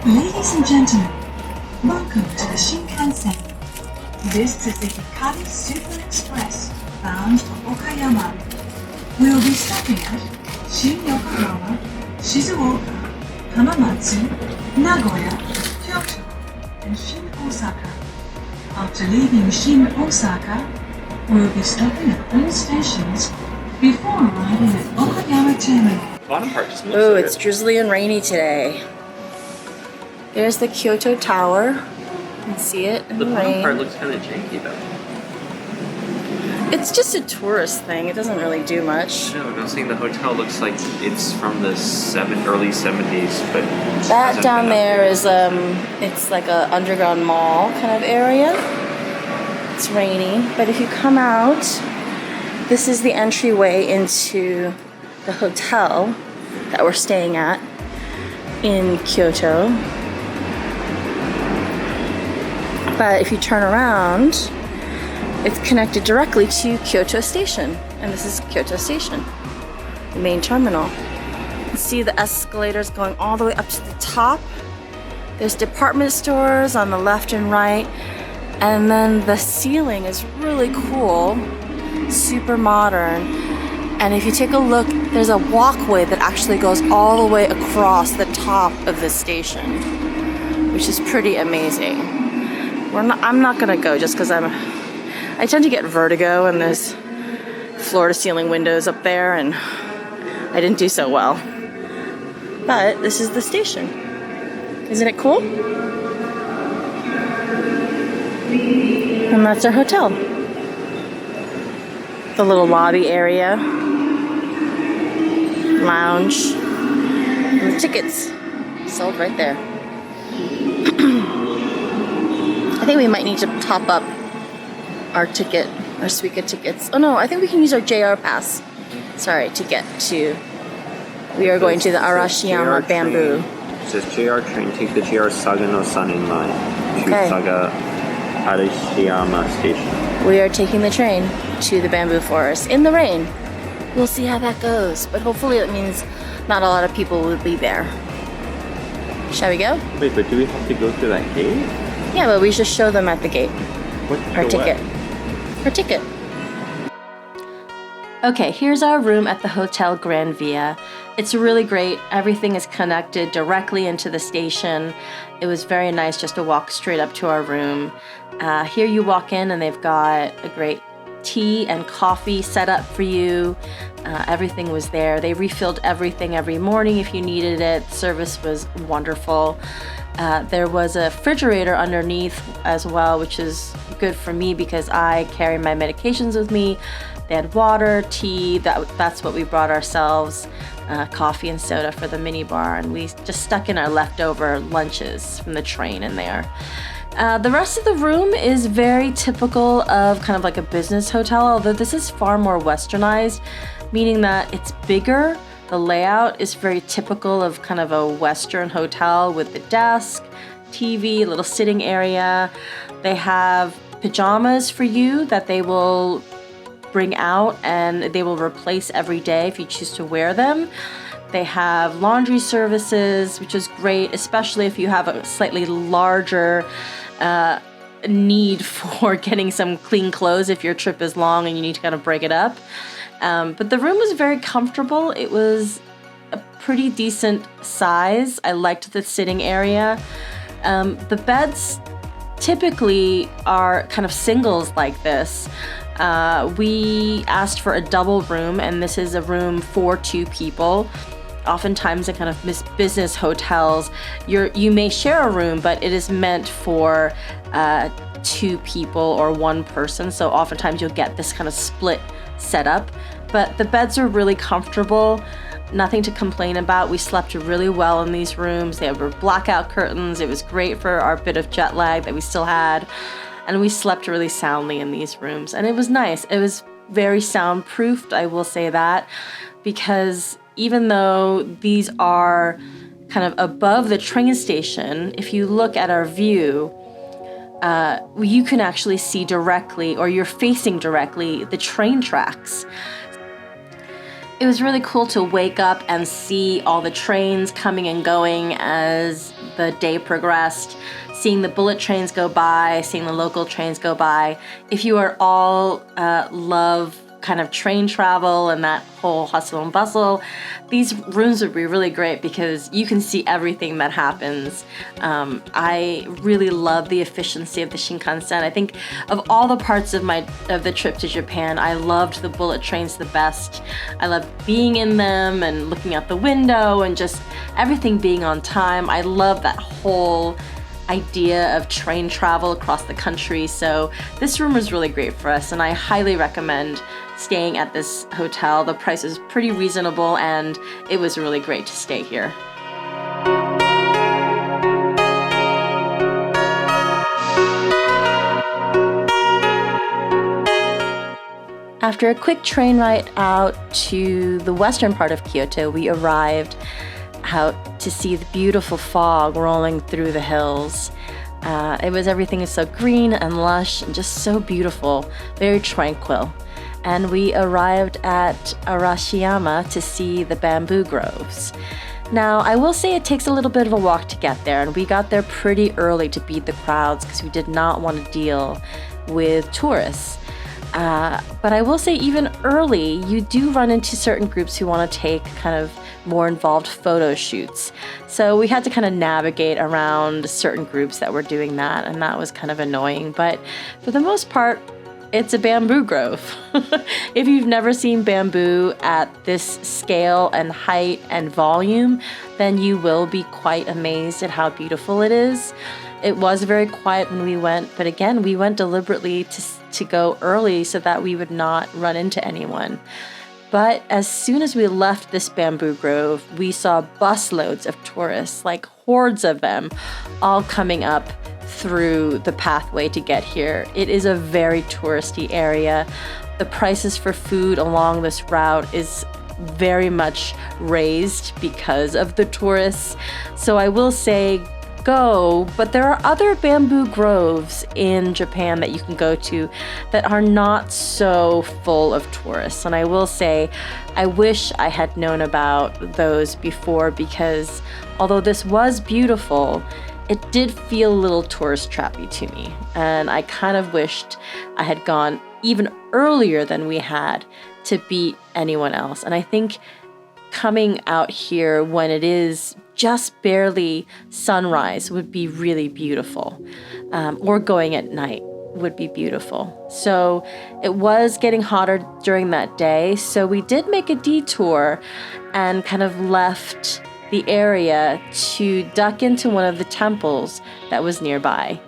Ladies and gentlemen, welcome to the Shinkansen. This is the Hikari Super Express bound for Okayama. We will be stopping at Shin Yokohama, Shizuoka, Hamamatsu, Nagoya, Kyoto, and Shin Osaka. After leaving Shin Osaka, we will be stopping at all stations before arriving at Okayama Terminal. Bottom part just looks Oh, like it's drizzly and rainy today. There's the Kyoto Tower. You can see it in the the bottom rain. part looks kind of janky though. It's just a tourist thing. It doesn't really do much. No, I'm saying the hotel looks like it's from the early 70s, but That down there is it's like a underground mall kind of area. It's rainy, but if you come out, this is the entryway into the hotel that we're staying at in Kyoto. But if you turn around, it's connected directly to Kyoto Station. And this is Kyoto Station, the main terminal. You can see the escalators going all the way up to the top. There's department stores on the left and right. And then the ceiling is really cool, super modern. And if you take a look, there's a walkway that actually goes all the way across the top of the station, which is pretty amazing. I'm not gonna go just because I tend to get vertigo and there's floor to ceiling windows up there and I didn't do so well. But this is the station. Isn't it cool? And that's our hotel. The little lobby area. Lounge. And the tickets sold right there. I think we might need to top up our ticket, our Suica tickets. Oh no, I think we can use our JR pass. Sorry, to get to. We are going to the Arashiyama bamboo. It says JR train, take the JR Saga no Sanin line to Saga Arashiyama station. We are taking the train to the bamboo forest in the rain. We'll see how that goes, but hopefully it means not a lot of people will be there. Shall we go? Wait, but do we have to go through that gate? Yeah, but we just show them at the gate. Our ticket. Our ticket. Okay, here's our room at the Hotel Granvia. It's really great. Everything is connected directly into the station. It was very nice just to walk straight up to our room. Here you walk in and they've got a great tea and coffee set up for you. Everything was there. They refilled everything every morning if you needed it. Service was wonderful. There was a refrigerator underneath as well, which is good for me because I carry my medications with me. They had water, tea, that's what we brought ourselves, coffee and soda for the minibar, and we just stuck in our leftover lunches from the train in there. The rest of the room is very typical of kind of like a business hotel, although this is far more westernized, meaning that it's bigger. The layout is very typical of kind of a Western hotel with the desk, TV, little sitting area. They have pajamas for you that they will bring out and they will replace every day if you choose to wear them. They have laundry services, which is great, especially if you have a slightly larger need for getting some clean clothes if your trip is long and you need to kind of break it up. But the room was very comfortable. It was a pretty decent size. I liked the sitting area. The beds typically are kind of singles like this. We asked for a double room, and this is a room for 2 people. Oftentimes in kind of business hotels, you may share a room, but it is meant for 2 people or 1 person. So oftentimes you'll get this kind of split setup. But the beds are really comfortable. Nothing to complain about. We slept really well in these rooms. They were blackout curtains. It was great for our bit of jet lag that we still had. And we slept really soundly in these rooms. And it was nice. It was very soundproofed, I will say that, because even though these are kind of above the train station, if you look at our view, you can actually see directly, or you're facing directly, the train tracks. It was really cool to wake up and see all the trains coming and going as the day progressed, seeing the bullet trains go by, seeing the local trains go by. If you are all love kind of train travel and that whole hustle and bustle, these rooms would be really great because you can see everything that happens. I really love the efficiency of the Shinkansen. I think of all the parts of the trip to Japan, I loved the bullet trains the best. I loved being in them and looking out the window and just everything being on time. I love that whole idea of train travel across the country. So this room was really great for us, and I highly recommend staying at this hotel. The price is pretty reasonable, and it was really great to stay here. After a quick train ride out to the western part of Kyoto, we arrived out to see the beautiful fog rolling through the hills. Everything is so green and lush and just so beautiful, very tranquil. And we arrived at Arashiyama to see the bamboo groves. Now, I will say it takes a little bit of a walk to get there, and we got there pretty early to beat the crowds because we did not want to deal with tourists. But I will say even early, you do run into certain groups who want to take kind of more involved photo shoots. So we had to kind of navigate around certain groups that were doing that, and that was kind of annoying. But for the most part, it's a bamboo grove. If you've never seen bamboo at this scale and height and volume, then you will be quite amazed at how beautiful it is. It was very quiet when we went, but again, we went deliberately to go early so that we would not run into anyone. But as soon as we left this bamboo grove, we saw busloads of tourists, like hordes of them, all coming up through the pathway to get here. It is a very touristy area. The prices for food along this route is very much raised because of the tourists. So I will say go, but there are other bamboo groves in Japan that you can go to that are not so full of tourists. And I will say, I wish I had known about those before, because although this was beautiful, it did feel a little tourist trappy to me. And I kind of wished I had gone even earlier than we had to beat anyone else. And I think coming out here when it is just barely sunrise would be really beautiful, or going at night would be beautiful. So it was getting hotter during that day, so we did make a detour and kind of left the area to duck into one of the temples that was nearby.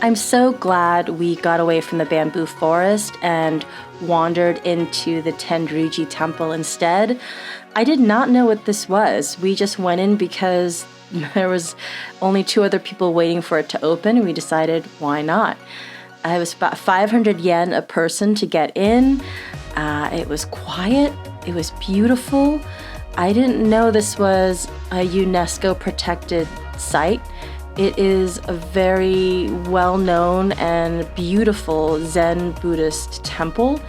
I'm so glad we got away from the bamboo forest and wandered into the Tenryu-Ji Temple instead. I did not know what this was. We just went in because there was only 2 other people waiting for it to open, and we decided, why not? It was about 500 yen a person to get in. It was quiet. It was beautiful. I didn't know this was a UNESCO protected site. It is a very well-known and beautiful Zen Buddhist temple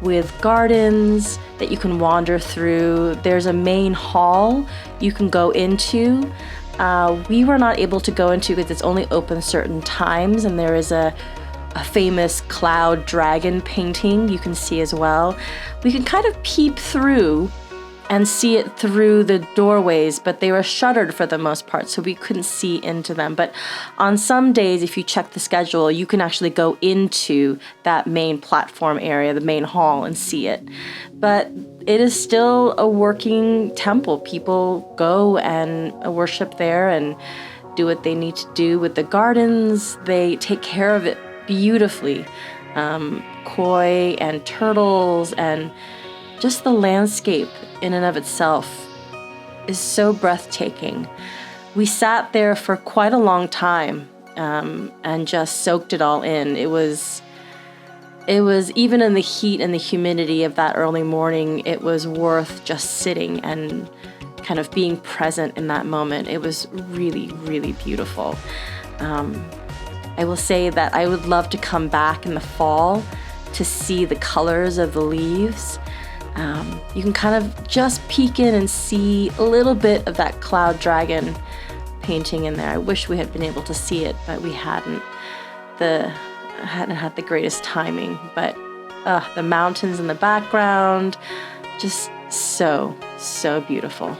with gardens that you can wander through. There's a main hall you can go into. We were not able to go into because it's only open certain times, and there is a famous cloud dragon painting you can see as well. We can kind of peep through and see it through the doorways, but they were shuttered for the most part, so we couldn't see into them. But on some days, if you check the schedule, you can actually go into that main platform area, the main hall, and see it. But it is still a working temple. People go and worship there and do what they need to do with the gardens. They take care of it beautifully. Koi and turtles and just the landscape in and of itself is so breathtaking. We sat there for quite a long time and just soaked it all in. It was even in the heat and the humidity of that early morning, it was worth just sitting and kind of being present in that moment. It was really, really beautiful. I will say that I would love to come back in the fall to see the colors of the leaves. You can kind of just peek in and see a little bit of that cloud dragon painting in there. I wish we had been able to see it, but we hadn't. Hadn't had the greatest timing. But the mountains in the background, just so, so beautiful.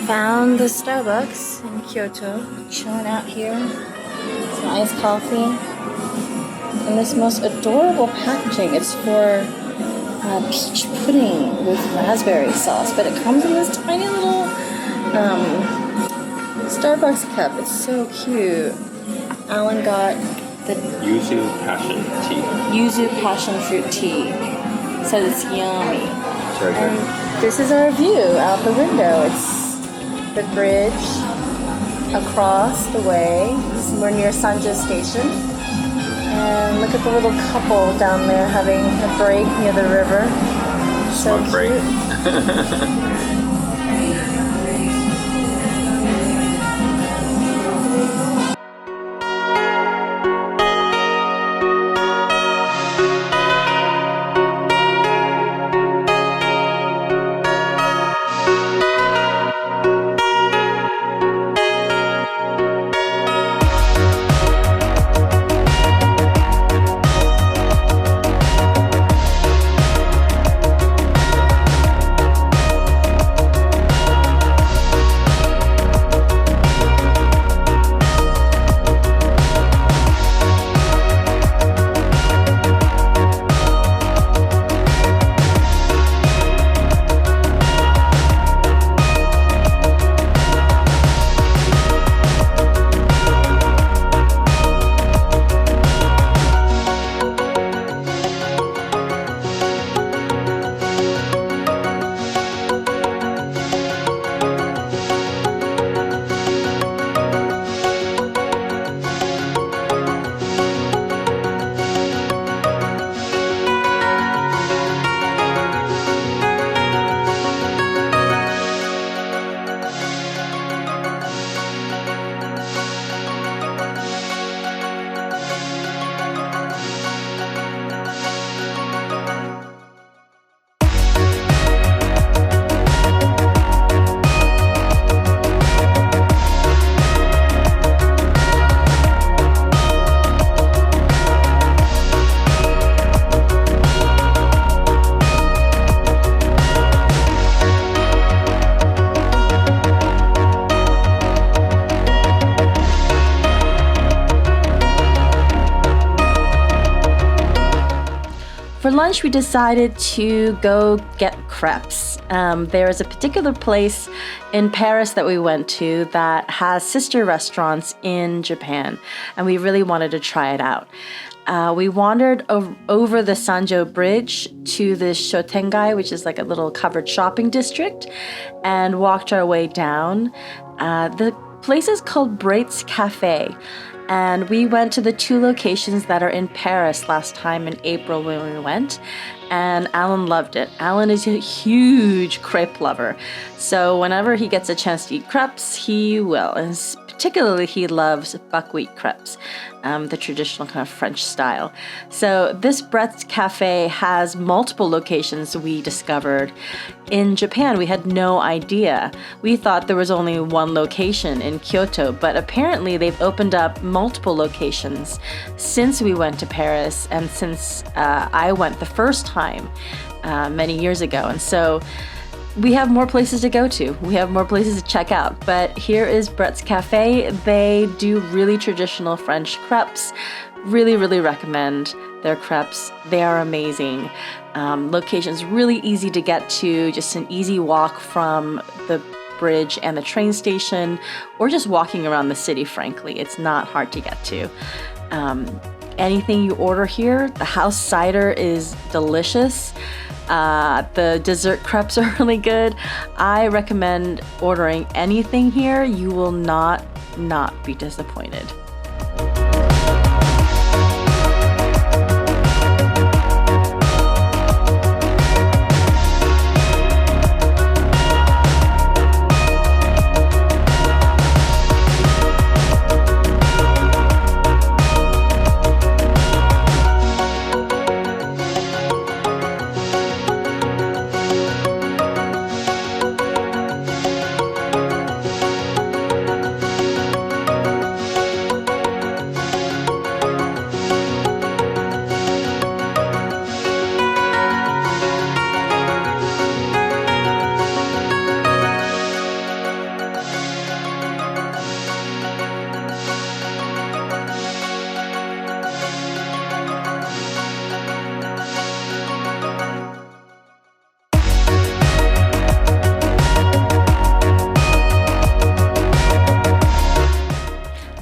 Found the Starbucks in Kyoto, chilling out here. Some iced coffee. And this most adorable packaging. It's for peach pudding with raspberry sauce, but it comes in this tiny little Starbucks cup. It's so cute. Alan got the Yuzu passion tea. yuzu passion fruit tea. So it's yummy. Sorry, And this is our view out the window. It's the bridge across the way. We're near Sanjo Station. And look at the little couple down there having a break near the river. So Smart break. cute. lunch, we decided to go get crepes. There is a particular place in Paris that we went to that has sister restaurants in Japan, and we really wanted to try it out. We wandered over the Sanjo Bridge to the Shotengai, which is like a little covered shopping district, and walked our way down. The place is called Breitzh Cafe, and we went to the 2 locations that are in Paris last time in April when we went, and Alan loved it. Alan is a huge crepe lover, so whenever he gets a chance to eat crepes, he will. And particularly, he loves buckwheat crepes, the traditional kind of French style. So this Breitzh Cafe has multiple locations we discovered. In Japan, we had no idea. We thought there was only one location in Kyoto, but apparently they've opened up multiple locations since we went to Paris and since I went the first time many years ago. And so we have more places to go to. We have more places to check out. But here is Breitzh Cafe. They do really traditional French crepes. Really, really recommend their crepes. They are amazing. Location's really easy to get to. Just an easy walk from the bridge and the train station, or just walking around the city, frankly. It's not hard to get to. Anything you order here, the house cider is delicious. The dessert crepes are really good. I recommend ordering anything here. You will not be disappointed.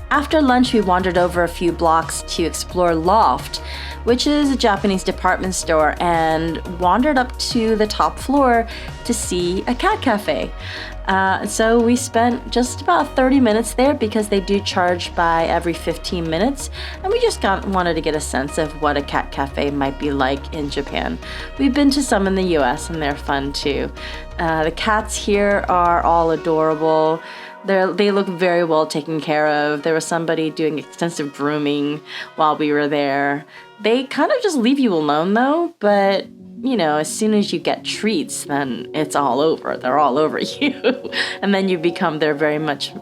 After lunch, we wandered over a few blocks to explore Loft, which is a Japanese department store, and wandered up to the top floor to see a cat cafe. So we spent just about 30 minutes there because they do charge by every 15 minutes, and we just wanted to get a sense of what a cat cafe might be like in Japan. We've been to some in the US and they're fun too. The cats here are all adorable. They look very well taken care of. There was somebody doing extensive grooming while we were there. They kind of just leave you alone though, but you know, as soon as you get treats, then it's all over. They're all over you. And then you become their very much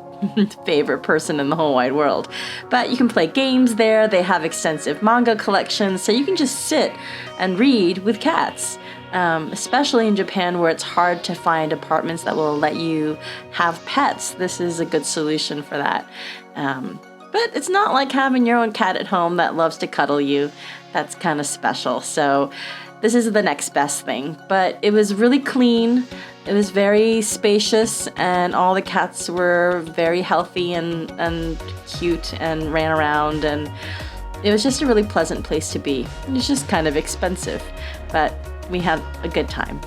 favorite person in the whole wide world. But you can play games there. They have extensive manga collections, so you can just sit and read with cats. Especially in Japan, where it's hard to find apartments that will let you have pets. This is a good solution for that. But it's not like having your own cat at home that loves to cuddle you. That's kind of special. So this is the next best thing. But it was really clean. It was very spacious, and all the cats were very healthy and cute and ran around, and it was just a really pleasant place to be. It was just kind of expensive, but we had a good time.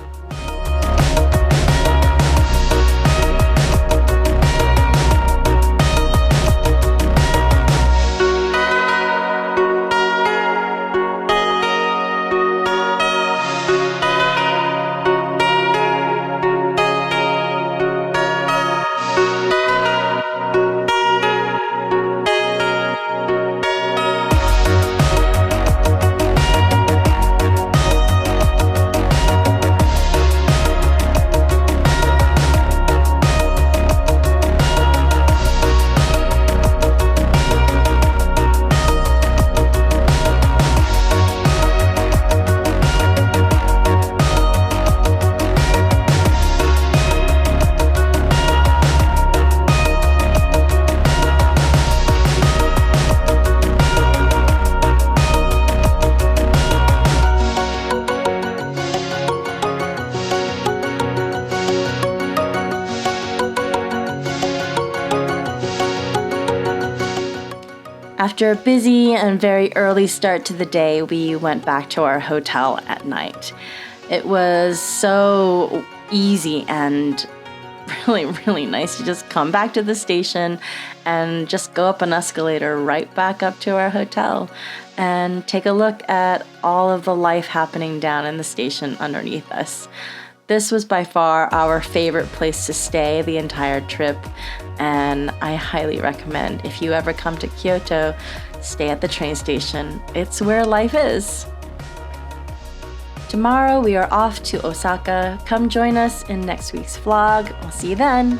After a busy and very early start to the day, we went back to our hotel at night. It was so easy and really, really nice to just come back to the station and just go up an escalator right back up to our hotel and take a look at all of the life happening down in the station underneath us. This was by far our favorite place to stay the entire trip, and I highly recommend if you ever come to Kyoto, stay at the train station. It's where life is. Tomorrow we are off to Osaka. Come join us in next week's vlog. I'll see you then.